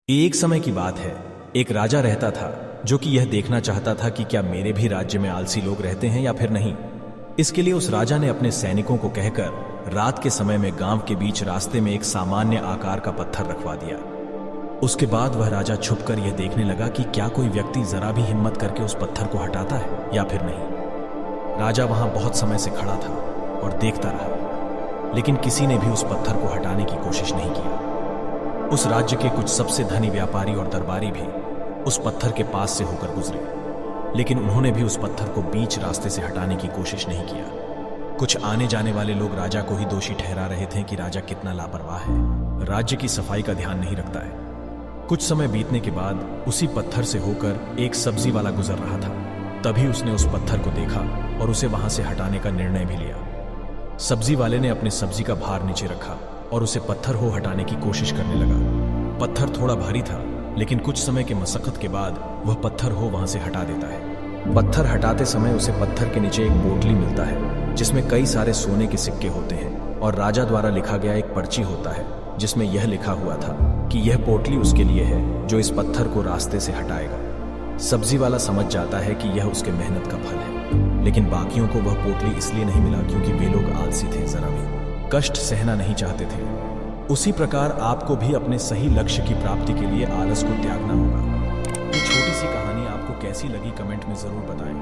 एक समय की बात है, एक राजा रहता था जो कि यह देखना चाहता था कि क्या मेरे भी राज्य में आलसी लोग रहते हैं या फिर नहीं। इसके लिए उस राजा ने अपने सैनिकों को कहकर रात के समय में गांव के बीच रास्ते में एक सामान्य आकार का पत्थर रखवा दिया। उसके बाद वह राजा छुपकर यह देखने लगा कि क्या कोई व्यक्ति जरा भी हिम्मत करके उस पत्थर को हटाता है या फिर नहीं। राजा वहां बहुत समय से खड़ा था और देखता रहा, लेकिन किसी ने भी उस पत्थर को हटाने की कोशिश नहीं की। उस राज्य के कुछ सबसे धनी व्यापारी और दरबारी भी उस पत्थर के पास से होकर गुजरे, लेकिन उन्होंने भी उस पत्थर को बीच रास्ते से हटाने की कोशिश नहीं किया। कुछ आने जाने वाले लोग राजा को ही दोषी ठहरा रहे थे कि राजा कितना लापरवाह है, राज्य की सफाई का ध्यान नहीं रखता है। कुछ समय बीतने के बाद उसी पत्थर से होकर एक सब्जी वाला गुजर रहा था। तभी उसने उस पत्थर को देखा और उसे वहां से हटाने का निर्णय भी लिया। सब्जी वाले ने अपनी सब्जी का भार नीचे रखा और उसे पत्थर हो हटाने की कोशिश करने लगा। पत्थर थोड़ा भारी था, लेकिन कुछ समय के मशक्कत के बाद वह पत्थर हो वहां से हटा देता है। पत्थर हटाते समय उसे पत्थर के नीचे एक पोटली मिलता है जिसमें कई सारे सोने के सिक्के होते हैं और राजा द्वारा लिखा गया एक पर्ची होता है जिसमें यह लिखा हुआ था कि यह पोटली उसके लिए है जो इस पत्थर को रास्ते से हटाएगा। सब्जी वाला समझ जाता है कि यह उसके मेहनत का फल है, लेकिन बाकियों को वह पोटली इसलिए नहीं मिला क्योंकि वे लोग आलसी थे, जरा भी कष्ट सहना नहीं चाहते थे। उसी प्रकार आपको भी अपने सही लक्ष्य की प्राप्ति के लिए आलस को त्यागना होगा। ये छोटी सी कहानी आपको कैसी लगी कमेंट में जरूर बताएं।